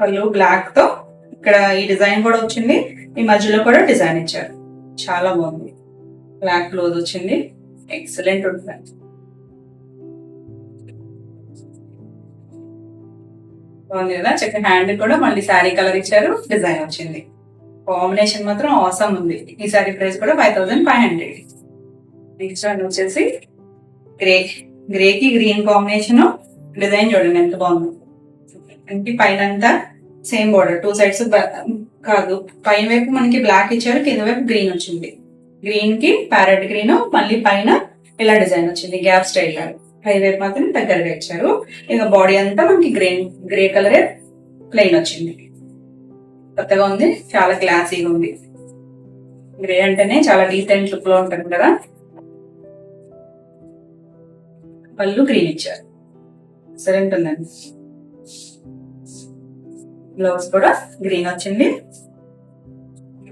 పళ్ళు బ్లాక్ తో ఇక్కడ ఈ డిజైన్ కూడా వచ్చింది. ఈ మధ్యలో కూడా డిజైన్ ఇచ్చారు. చాలా బాగుంది. బ్లాక్ బ్లౌజ్ వచ్చింది. ఎక్సలెంట్ ఉంటుంది. బాగుంది కదా. చక్కగా హ్యాండ్ కూడా మళ్ళీ శారీ కలర్ ఇచ్చారు, డిజైన్ వచ్చింది. కాంబినేషన్ మాత్రం ఆసమ్ ఉంది. ఈ శారీ ప్రైస్ కూడా 5500. నెక్స్ట్ వన్ వచ్చేసి గ్రేకి గ్రీన్ కాంబినేషన్. డిజైన్ చూడండి ఎంత బాగుంది. అంటే పైన అంతా సేమ్ బోర్డర్, 2 సైడ్స్ కాదు, పైన వైపు మనకి బ్లాక్ ఇచ్చారు, కింద వైపు గ్రీన్ వచ్చింది. గ్రీన్ కి ప్యారెట్ గ్రీన్, మళ్ళీ పైన ఇలా డిజైన్ వచ్చింది గ్యాప్ స్టైల్ లాగా. పై వైపు మాత్రం దగ్గరగా ఇచ్చారు. ఇక బాడీ అంతా మనకి గ్రే కలరే ప్లెయిన్ వచ్చింది. కొత్తగా ఉంది, చాలా క్లాసీగా ఉంది. గ్రే అంటేనే చాలా డీసెంట్ లుక్ లో ఉంటుంది కదా. పళ్ళు గ్రీన్ ఇచ్చారు, సరే ఉంటుందండి. బ్లౌజ్ కూడా గ్రీన్ వచ్చింది.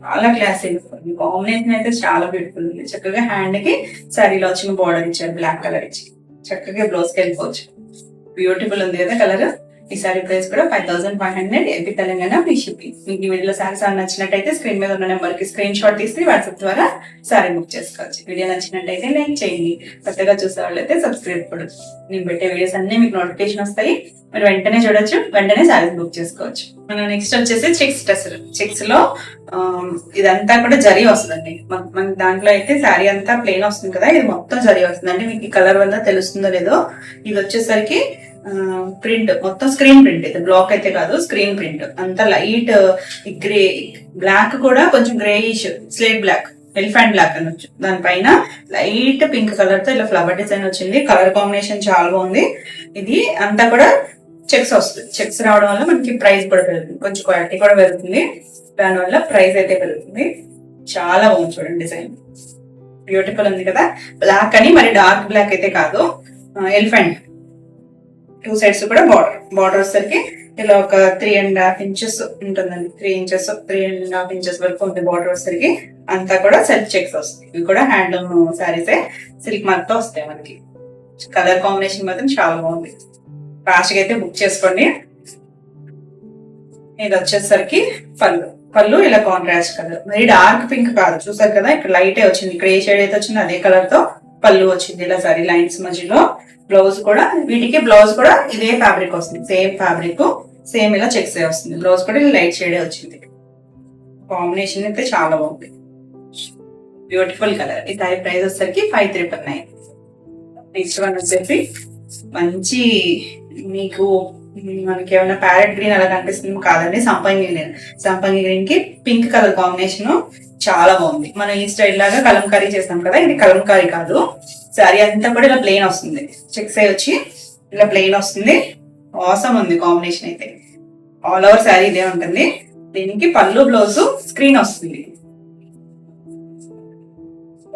చాలా క్లాసీ కాంబినేషన్ అయితే చాలా బ్యూటిఫుల్ ఉంది. చక్కగా హ్యాండ్ కి శారీలో వచ్చిన బార్డర్ ఇచ్చారు, బ్లాక్ కలర్ ఇచ్చి. చక్కగా బ్లౌజ్ కి వెళ్ళిపోవచ్చు. బ్యూటిఫుల్ ఉంది కదా కలర్. ఈ సారీ ప్రైస్ కూడా 5500. AP Telangana free shipping. మీకు ఈ వీడియోలో సారీస్ నచ్చినట్టయితే స్క్రీన్ మీద ఉన్న నెంబర్ కి స్క్రీన్ షాట్ తీసి వాట్సాప్ ద్వారా సారీ బుక్ చేసుకోవచ్చు. వీడియో నచ్చినట్టయితే లైక్ చేయండి. కొత్తగా చూసే వాళ్ళైతే సబ్స్క్రైబ్ కూడా. నేను పెట్టే వీడియోస్ అన్ని మీకు నోటిఫికేషన్ వస్తాయి. మీరు వెంటనే చూడొచ్చు, వెంటనే సారీస్ బుక్ చేసుకోవచ్చు. మన నెక్స్ట్ వచ్చేసి చెక్స్ డ్రెస్. చెక్స్ లో ఇదంతా కూడా జరీ వస్తుందండి. మన దాంట్లో అయితే శారీ అంతా ప్లెయిన్ వస్తుంది కదా, ఇది మొత్తం జరీ వస్తుంది. అంటే మీకు ఈ కలర్ వల్ల తెలుస్తుందో లేదో, ఇది వచ్చేసరికి ప్రింట్ మొత్తం స్క్రీన్ ప్రింట్. ఇది బ్లాక్ అయితే కాదు, స్క్రీన్ ప్రింట్. అంతా లైట్ గ్రే, బ్లాక్ కూడా కొంచెం greyish slate black, elephant black అనొచ్చు. దానిపైన లైట్ పింక్ కలర్ తో ఇలా ఫ్లవర్ డిజైన్ వచ్చింది. కలర్ కాంబినేషన్ చాలా బాగుంది. ఇది అంతా కూడా చెక్స్ వస్తుంది. చెక్స్ రావడం వల్ల మనకి ప్రైస్ కూడా పెరుగుతుంది, కొంచెం క్వాలిటీ కూడా పెరుగుతుంది. దానివల్ల ప్రైస్ అయితే పెరుగుతుంది. చాలా బాగుంది చూడండి, డిజైన్ బ్యూటిఫుల్ ఉంది కదా. బ్లాక్ అని మరి డార్క్ బ్లాక్ అయితే కాదు, ఎలిఫెంట్. 2 సైడ్స్ కూడా బార్డర్ వచ్చేసరికి ఇలా ఒక 3.5 ఇంచెస్ ఉంటుందండి. 3 ఇంచెస్ 3.5 ఇంచెస్ వరకు ఉంది బార్డర్ వచ్చేసరికి. అంతా కూడా సెల్ఫ్ చెక్స్ వస్తాయి. ఇవి కూడా హ్యాండ్లూమ్ శారీసే, సిల్క్ మార్క్ తో వస్తాయి మనకి. కలర్ కాంబినేషన్ మాత్రం చాలా బాగుంది. ఫాస్ట్ గా అయితే బుక్ చేసుకోండి. ఇది వచ్చేసరికి పళ్ళు ఇలా కాంట్రాస్ట్ కలర్, మరి డార్క్ పింక్ కాదు. చూసారు కదా, ఇక్కడ లైట్ వచ్చింది. ఇక్కడ ఏ షేడ్ అయితే వచ్చిందో అదే కలర్ తో పళ్ళు వచ్చింది. ఇలా సారీ లైన్స్ మధ్యలో. బ్లౌజ్ కూడా, వీటికి బ్లౌజ్ కూడా ఇదే ఫ్యాబ్రిక్ వస్తుంది. సేమ్ ఫ్యాబ్రిక్, సేమ్ ఇలా చెక్స్ వస్తుంది. బ్లౌజ్ కూడా ఇలా లైట్ షేడే వచ్చింది. కాంబినేషన్ అయితే చాలా బాగుంది, బ్యూటిఫుల్ కలర్. ఈ సారీ ప్రైస్ వచ్చేసరికి 5399. నెక్స్ట్ వన్ వచ్చేసి మంచి మీకు మనకి ఏమైనా ప్యారెట్ గ్రీన్ అలా కనిపిస్తుంది కాదండి, సంపంగి గ్రీన్ కి పింక్ కలర్ కాంబినేషన్ చాలా బాగుంది. మనం ఈ స్టైల్ లాగా కలంకారీ చేస్తాం కదా, ఇది కలంకారీ కాదు. శారీ అంతా కూడా ఇలా ప్లెయిన్ వస్తుంది. చెక్స్ వచ్చి ఇలా ప్లెయిన్ వస్తుంది. ఆసమ్ ఉంది కాంబినేషన్ అయితే. ఆల్ ఓవర్ శారీ ఇదే ఉంటుంది. దీనికి పళ్ళు బ్లౌజ్ స్క్రీన్ వస్తుంది.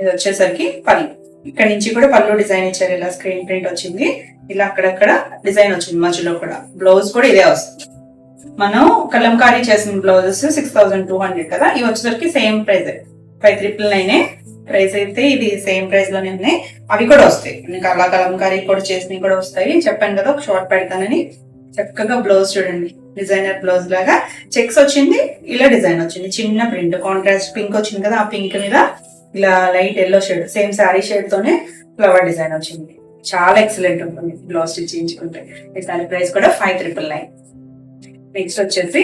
ఇది వచ్చేసరికి పళ్ళు. ఇక్కడ నుంచి కూడా పళ్ళు డిజైన్ ఇచ్చారు. ఇలా స్క్రీన్ ప్రింట్ వచ్చింది. ఇలా అక్కడక్కడ డిజైన్ వచ్చింది మధ్యలో కూడా. బ్లౌజ్ కూడా ఇదే వస్తుంది. మనం కలంకారీ చేసిన బ్లౌజెస్ 6200 కదా, ఇవి వచ్చేసరికి సేమ్ ప్రైస్ 5399 ప్రైస్ అయితే. ఇది సేమ్ ప్రైస్ లోనే ఉన్నాయి. అవి కూడా వస్తాయి. మీకు అలా కలంకారీ కూడా చేసినవి కూడా వస్తాయి. చెప్పాను కదా ఒక షార్ట్ పెడతానని. చక్కగా బ్లౌజ్ చూడండి, డిజైనర్ బ్లౌజ్ లాగా చెక్స్ వచ్చింది. ఇలా డిజైన్ వచ్చింది. చిన్న ప్రింట్ కాంట్రాస్ట్ పింక్ వచ్చింది కదా, ఆ పింక్ మీద ఇలా light yellow shade, same sari shade తోనే ఫ్లవర్ డిజైన్ వచ్చింది. చాలా ఎక్సలెంట్ ఉంటుంది బ్లౌజ్ స్టిచ్ చేయించుకుంటే. ఈ సారీ ప్రైస్ కూడా 5399. నెక్స్ట్ వచ్చేసి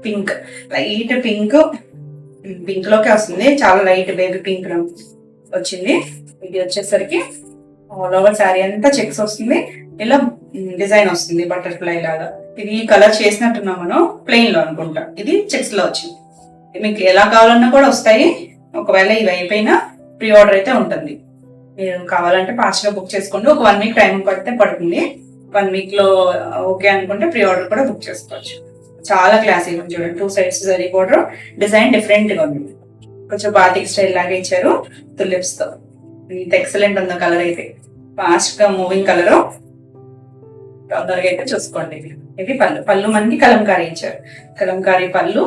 పింక్, లైట్ పింక్ లోకే వస్తుంది. చాలా లైట్ బేబీ పింక్ వచ్చింది. ఇది వచ్చేసరికి ఆల్ ఓవర్ శారీ అంతా చెక్స్ వస్తుంది. ఇలా డిజైన్ వస్తుంది బటర్ఫ్లై లాగా. ఇది కలర్ చేసినట్టున్నాం మనం ప్లెయిన్ లో అనుకుంటా. ఇది చెక్స్ లో వచ్చింది. మీకు ఎలా కావాలన్నా కూడా వస్తాయి. ఒకవేళ ఇవి అయిపోయినా ప్రీ ఆర్డర్ అయితే ఉంటుంది. మీరు కావాలంటే ఫాస్ట్ గా బుక్ చేసుకోండి. ఒక 1 వీక్ టైం పడుతుంది. 1 వీక్ లో ఓకే అనుకుంటే ప్రీ ఆర్డర్ కూడా బుక్ చేసుకోవచ్చు. చాలా క్లాసీగా ఉంది చూడండి. 2 sides zari border, design different గా ఉంది. కొంచెం బాటిక్ స్టైల్ లాగా ఇచ్చారు తులిప్స్ తో. ఇంత ఎక్సలెంట్ ఉందో కలర్ అయితే, ఫాస్ట్ గా మూవింగ్ కలర్. తొందరగా అయితే చూసుకోండి. ఇది పళ్ళు. పళ్ళు మనకి కలంకారీ ఇచ్చారు, కలంకారీ పళ్ళు.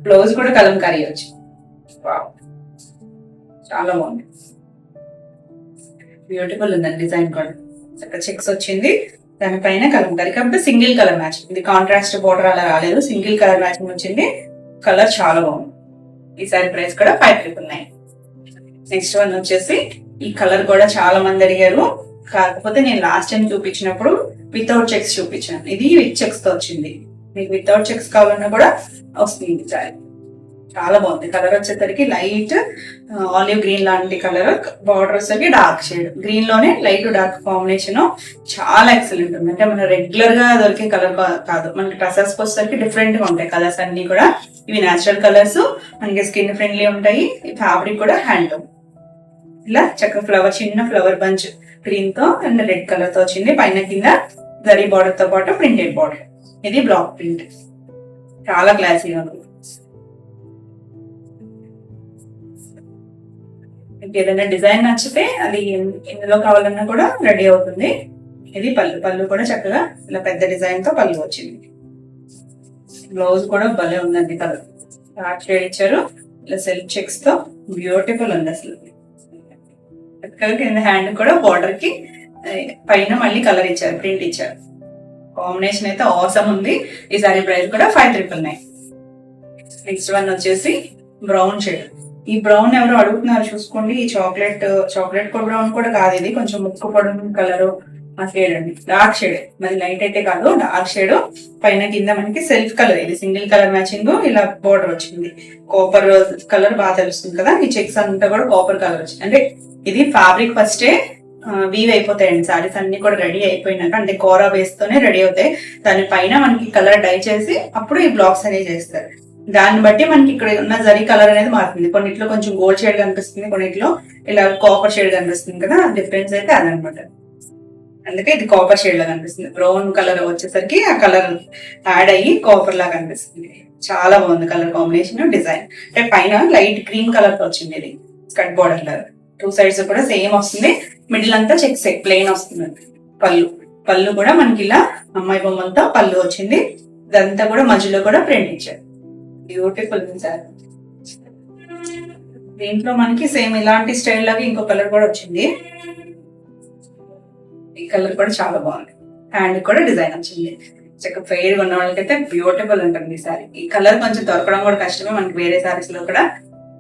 బ్లౌజ్ కూడా కలంకారీ వచ్చి చాలా బాగుంది, బ్యూటిఫుల్ ఉందండి డిజైన్ కూడా. చక్కగా చెక్స్ వచ్చింది, దానిపైన కలంకారీ. కాబట్టి సింగిల్ కలర్ మ్యాచింగ్, ఇది కాంట్రాస్ట్ బోర్డర్ అలా రాలేదు, సింగిల్ కలర్ మ్యాచింగ్ వచ్చింది. కలర్ చాలా బాగుంది. ఈ సారీ ప్రైస్ కూడా 5,999. నెక్స్ట్ వన్ వచ్చేసి ఈ కలర్ కూడా చాలా మంది అడిగారు, కాకపోతే నేను లాస్ట్ టైం చూపించినప్పుడు వితౌట్ చెక్స్ చూపించాను. ఇది విత్ చెక్స్ తో వచ్చింది. మీకు వితౌట్ చెక్స్ కావాలన్నా కూడా వస్తుంది. చాలా బాగుంది. కలర్ వచ్చేసరికి లైట్ ఆలివ్ గ్రీన్ లాంటి కలర్, బార్డర్ వచ్చేసరికి డార్క్ షేడ్. గ్రీన్ లోనే లైట్ డార్క్ కాంబినేషన్ చాలా ఎక్సలెంట్ ఉంది. అంటే మన రెగ్యులర్ గా దొరికే కలర్ కాదు, మనకి డ్రెస్సెస్ వచ్చేసరికి డిఫరెంట్ గా ఉంటాయి కలర్స్ అన్ని కూడా. ఇవి నేచురల్ కలర్స్, మనకి స్కిన్ ఫ్రెండ్లీ ఉంటాయి. ఫ్యాబ్రిక్ కూడా హ్యాండ్లూమ్. ఇలా చక్కగా ఫ్లవర్, చిన్న ఫ్లవర్ బంచ్ గ్రీన్ తో అండ్ రెడ్ కలర్ తో వచ్చింది. పైన కింద జరీ బార్డర్ తో పాటు ప్రింటెడ్ బార్డర్. ఇది బ్లాక్ ప్రింట్, చాలా క్లాసీగా ఉంది. మీకు ఏదైనా డిజైన్ నచ్చితే అది ఇందులో కావాలన్నా కూడా రెడీ అవుతుంది. ఇది పళ్ళు. పళ్ళు కూడా చక్కగా ఇలా పెద్ద డిజైన్ తో పళ్ళు వచ్చింది. బ్లౌజ్ కూడా భలే ఉందండి. కలర్ డార్క్ షేడ్ ఇచ్చారు, ఇలా సెల్ఫ్ చెక్స్ తో బ్యూటిఫుల్ ఉంది అసలు. కింద హ్యాండ్ కూడా బార్డర్ కి పైన మళ్ళీ కలర్ ఇచ్చారు, ప్రింట్ ఇచ్చారు. కాంబినేషన్ అయితే ఆసమ్ ఉంది. ఈ సారీ ప్రైస్ కూడా 5,999. నెక్స్ట్ వన్ వచ్చేసి బ్రౌన్ షేడ్. ఈ బ్రౌన్ ఎవరు అడుగుతున్నారు చూసుకోండి. ఈ చాక్లెట్ బ్రౌన్ కూడా కాదు, ఇది కొంచెం ముక్కు పొడవు కలర్ ఆ షేడ్ అండి. డార్క్ షేడ్, మరి లైట్ అయితే కాదు, డార్క్ షేడ్. పైన కింద మనకి సెల్ఫ్ కలర్, ఇది సింగిల్ కలర్ మ్యాచింగ్. ఇలా బోర్డర్ వచ్చింది, కాపర్ కలర్ బాగా తెలుస్తుంది కదా. ఈ చెక్స్ అంతా కూడా కాపర్ కలర్ వచ్చింది. అంటే ఇది ఫ్యాబ్రిక్ ఫస్టే వీవ్ అయిపోతాయండి. సారీస్ అన్ని కూడా రెడీ అయిపోయినాక, అంటే కోరా బేస్ తోనే రెడీ అవుతాయి. దానిపైన మనకి కలర్ డై చేసి అప్పుడు ఈ బ్లాక్స్ అనేవి చేస్తారు. దాన్ని బట్టి మనకి ఇక్కడ ఉన్న జరీ కలర్ అనేది మారుతుంది. కొన్నిట్లో కొంచెం గోల్డ్ షేడ్ కనిపిస్తుంది, కొన్నిట్లో ఇలా కాపర్ షేడ్ కనిపిస్తుంది కదా. డిఫరెన్స్ అయితే అదనమాట. అందుకే ఇది కాపర్ షేడ్ లా కనిపిస్తుంది. బ్రౌన్ కలర్ వచ్చేసరికి ఆ కలర్ యాడ్ అయ్యి కాపర్ లా కనిపిస్తుంది. చాలా బాగుంది కలర్ కాంబినేషన్, డిజైన్. అంటే పైన లైట్ క్రీమ్ కలర్ తో వచ్చింది. ఇది స్కర్ట్ బార్డర్ కలర్, 2 సైడ్స్ కూడా సేమ్ వస్తుంది. మిడిల్ అంతా చెక్స్ ప్లెయిన్ వస్తుంది. పళ్ళు కూడా మనకి ఇలా అమ్మాయి బొమ్మలతో పళ్ళు వచ్చింది. ఇదంతా కూడా మధ్యలో కూడా ప్రింట్ ఇచ్చారు. Beautiful sir. దీంట్లో మనకి సేమ్ ఇలాంటి స్టైల్ లాగా ఇంకో కలర్ కూడా వచ్చింది. ఈ కలర్ కూడా చాలా బాగుంది. హ్యాండ్ కూడా డిజైన్ వచ్చింది. చక్కగా ఫెయిర్ ఉన్న వాళ్ళకైతే బ్యూటిఫుల్ ఉంటుంది ఈ సారీ. ఈ కలర్ కొంచెం దొరకడం కూడా కష్టమే, మనకి వేరే సారీస్ లో కూడా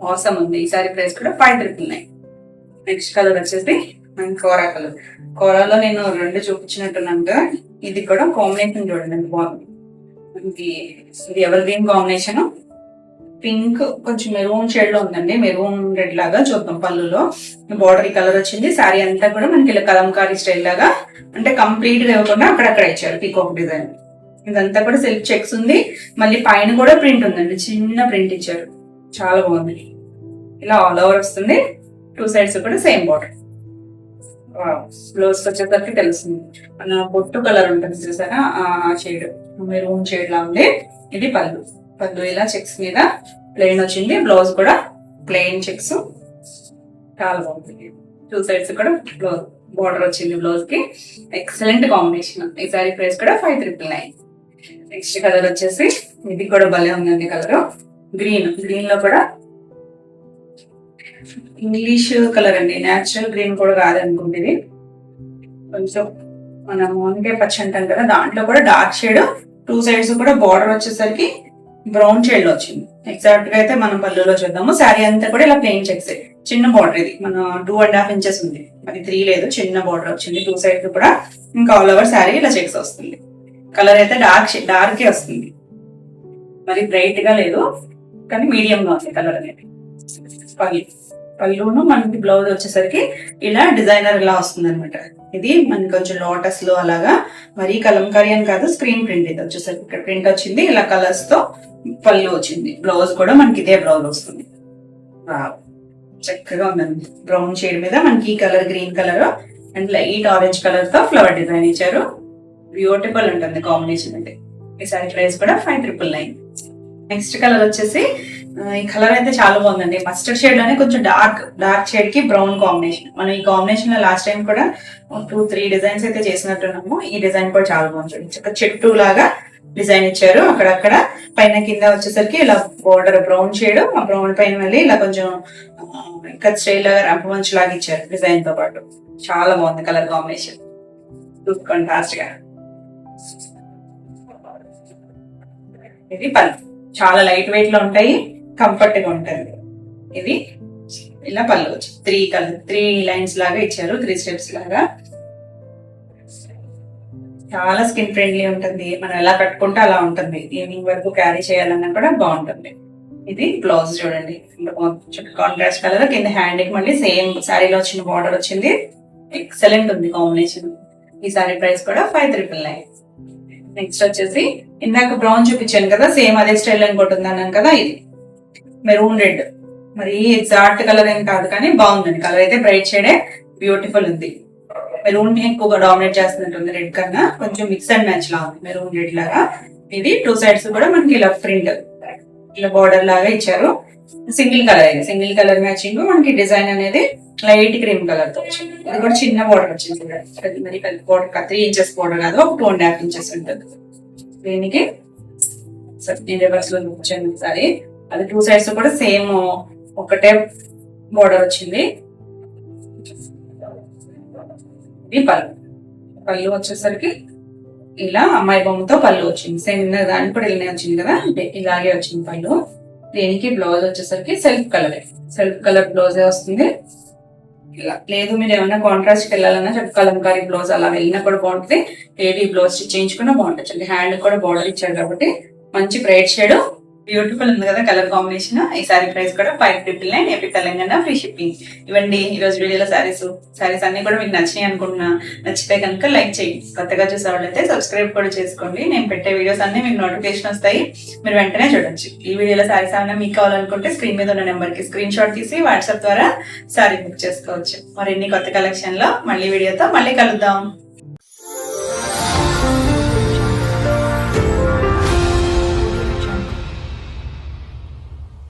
అవసరం ఉంది. ఈ సారీ ప్రైస్ కూడా 5,999. నెక్స్ట్ కలర్ వచ్చేసి మనకి కోరా కలర్. కోరాలో నేను 2 చూపించినట్టున్నాను కదా. ఇది కూడా కాంబినేషన్ చూడండి బాగుంది. మనకి ఇది ఎవర్ గ్రీన్ కాంబినేషన్. పింక్ కొంచెం మెరూన్ షేడ్ లో ఉందండి, మెరూన్ రెడ్ లాగా. చూద్దాం పళ్ళులో బార్డర్ కలర్ వచ్చింది. శారీ అంతా కూడా మనకి ఇలా కలంకారీ స్టైల్ లాగా, అంటే కంప్లీట్ గా ఇవ్వకుండా అక్కడక్కడ ఇచ్చారు పీకాక్ డిజైన్. ఇదంతా కూడా సెల్ఫ్ చెక్స్ ఉంది. మళ్ళీ పైన కూడా ప్రింట్ ఉందండి, చిన్న ప్రింట్ ఇచ్చారు. చాలా బాగుంది. ఇలా ఆల్ ఓవర్ వస్తుంది. 2 సైడ్స్ కూడా సేమ్ బార్డర్. బ్లౌజ్ వచ్చేసరికి తెలుస్తుంది. మన బొట్టు కలర్ ఉంటుంది చూసారా, ఆ షేడ్ మెరూన్ షేడ్ లా ఉంది. ఇది పళ్ళు. ఇలా చెక్స్ మీద ప్లెయిన్ వచ్చింది. బ్లౌజ్ కూడా ప్లెయిన్ చెక్స్, చాలా బాగుంది. 2 సైడ్స్ కూడా బార్డర్ వచ్చింది బ్లౌజ్ కి. Excellent combination. ఈ సారీ ప్రైస్ కూడా 5,999. నెక్స్ట్ కలర్ వచ్చేసి ఇది కూడా భలే ఉందండి కలర్. గ్రీన్ లో కూడా ఇంగ్లీష్ కలర్ అండి, నేచురల్ గ్రీన్ కూడా కాదనుకుంటే ఇది కొంచెం మనం వంకాయ పచ్చి అంటాం కదా, దాంట్లో కూడా డార్క్ షేడ్. 2 సైడ్స్ కూడా బార్డర్ వచ్చేసరికి బ్రౌన్ షేడ్ లో వచ్చింది. ఎగ్జాక్ట్ గా అయితే మనం పళ్ళులో చూద్దాము. శారీ అంతా కూడా ఇలా ప్లెయిన్ చెక్స్, చిన్న బార్డర్. ఇది మన 2.5 ఇంచెస్ ఉంది, అది 3 లేదు, చిన్న బార్డర్ వచ్చింది. 2 సైడ్స్ కూడా ఇంకా ఆల్ ఓవర్ శారీ ఇలా చెక్స్ వస్తుంది. కలర్ అయితే డార్కే వస్తుంది, మరి బ్రైట్ గా లేదు, కానీ మీడియం గా ఉంది కలర్ అనేది. పళ్ళును మనకి బ్లౌజ్ వచ్చేసరికి ఇలా డిజైనర్ ఇలా వస్తుంది అనమాట. ఇది మనకి కొంచెం లోటస్ లో అలాగా, మరీ కలంకారీ అని కాదు, స్క్రీన్ ప్రింట్. ఇది వచ్చేసరికి ఇక్కడ ప్రింట్ వచ్చింది, ఇలా కలర్స్ తో పళ్ళు వచ్చింది. బ్లౌజ్ కూడా మనకి ఇదే బ్లౌజ్ వస్తుంది. చక్కగా ఉందండి. బ్రౌన్ షేడ్ మీద మనకి ఈ colour green colour and light orange colour తో ఫ్లవర్ డిజైన్ ఇచ్చారు. బ్యూటిఫుల్ ఉంటుంది కాంబినేషన్. అంటే ఈ సారీ ప్రైస్ కూడా 5,999. నెక్స్ట్ కలర్ వచ్చేసి ఈ కలర్ అయితే చాలా బాగుందండి. మస్టర్డ్ షేడ్ లోనే కొంచెం డార్క్ షేడ్ కి బ్రౌన్ కాంబినేషన్. మనం ఈ కాంబినేషన్ లో లాస్ట్ టైం కూడా 2-3 డిజైన్స్ అయితే చేసినట్టున్నాము. ఈ డిజైన్ కూడా చాలా బాగుంది. చెట్టు లాగా డిజైన్ ఇచ్చారు. అక్కడక్కడ పైన కింద వచ్చేసరికి ఇలా బోర్డర్ బ్రౌన్ షేడ్, ఆ బ్రౌన్ పైన మళ్ళీ ఇలా కొంచెం కట్ స్టైల్ లాగా రంప మంచు లాగా ఇచ్చారు డిజైన్ తో పాటు. చాలా బాగుంది కలర్ కాంబినేషన్, కాంట్రాస్ట్ గా. ఇది పళ్ళు, చాలా లైట్ వెయిట్ లో ఉంటాయి, కంఫర్ట్ గా ఉంటుంది. ఇది ఇలా పళ్ళు వచ్చి 3 లైన్స్ లాగా ఇచ్చారు, 3 స్టెప్స్ లాగా. చాలా స్కిన్ ఫ్రెండ్లీ ఉంటుంది. మనం ఎలా కట్టుకుంటే అలా ఉంటుంది. ఈవినింగ్ వరకు క్యారీ చేయాలన్నా కూడా బాగుంటుంది. ఇది బ్లౌజ్ చూడండి, కాంట్రాస్ట్ కలర్. కింద హ్యాండ్ కి మళ్ళీ సేమ్ శారీలో వచ్చిన బార్డర్ వచ్చింది. ఎక్సలెంట్ ఉంది కాంబినేషన్. ఈ సారీ ప్రైస్ కూడా 5,999. నెక్స్ట్ వచ్చేసి ఇందాక బ్రౌన్ చూపించాను కదా, సేమ్ అదే స్టైల్ ఇంకోటి అన్నాను కదా, ఇది మెరూన్ రెడ్. మరి ఎగ్జాక్ట్ కలర్ ఏం కాదు కానీ బాగుందండి. కలర్ అయితే బ్రైట్ షేడే, బ్యూటిఫుల్ ఉంది. మెరూన్ ఎక్కువగా డామినేట్ చేస్తున్నట్టుంది రెడ్ కన్నా. కొంచెం మిక్స్ అండ్ మ్యాచ్ లా ఉంది మెరూన్ రెడ్ లాగా. ఇది 2 సైడ్స్ కూడా మనకి ఇలా ప్రింట్, ఇలా బార్డర్ లాగా ఇచ్చారు. సింగిల్ కలర్, ఇది సింగిల్ కలర్ మ్యాచింగ్. మనకి డిజైన్ అనేది లైట్ క్రీమ్ కలర్ తో వచ్చింది. ఇది కూడా చిన్న బార్డర్ వచ్చింది. మరి పెద్ద బార్డర్ 3 ఇంచెస్ బార్డర్ కాదు, ఒక 2.5 ఇంచెస్ ఉంటుంది. దీనికి రివర్స్ లో వచ్చాను ఒకసారి. అది 2 సైడ్స్ కూడా సేమ్ ఒకటే బార్డర్ వచ్చింది. ఇది పళ్ళు వచ్చేసరికి ఇలా అమ్మాయి బొమ్మతో పళ్ళు వచ్చింది. సేమ్ దానికి కూడా ఇలానే వచ్చింది కదా, ఇలాగే వచ్చింది పళ్ళు. దీనికి బ్లౌజ్ వచ్చేసరికి సెల్ఫ్ కలర్ బ్లౌజే వస్తుంది. ఇలా లేదు మీరు ఏమైనా కాంట్రాస్ట్ వెళ్ళాలన్నా కలంకారీ బ్లౌజ్ అలా వెళ్ళినా కూడా బాగుంటుంది. ఏది బ్లౌజ్ చేయించుకున్నా బాగుంటుంది. హ్యాండ్ కూడా బార్డర్ ఇచ్చారు కాబట్టి మంచి బ్రైట్ షేడ్, బ్యూటిఫుల్ ఉంది కదా కలర్ కాంబినేషన్. ఈ సారీ ప్రైస్ కూడా 5,999. AP Telangana free shipping. ఇవ్వండి ఈ రోజు వీడియోలో సారీస్ అన్ని కూడా మీకు నచ్చినాయి అనుకుంటున్నా. నచ్చితే కనుక లైక్ చేయండి. కొత్తగా చూసే వాళ్ళైతే సబ్స్క్రైబ్ కూడా చేసుకోండి. నేను పెట్టే వీడియోస్ అన్ని మీకు నోటిఫికేషన్ వస్తాయి, మీరు వెంటనే చూడొచ్చు. ఈ వీడియోలో సారీస్ ఏమైనా మీకు కావాలనుకుంటే స్క్రీన్ మీద ఉన్న నెంబర్ కి స్క్రీన్ షాట్ తీసి వాట్సాప్ ద్వారా సారీ బుక్ చేసుకోవచ్చు. మరిన్ని కొత్త కలెక్షన్ లో మళ్ళీ వీడియోతో మళ్ళీ కలుద్దాం.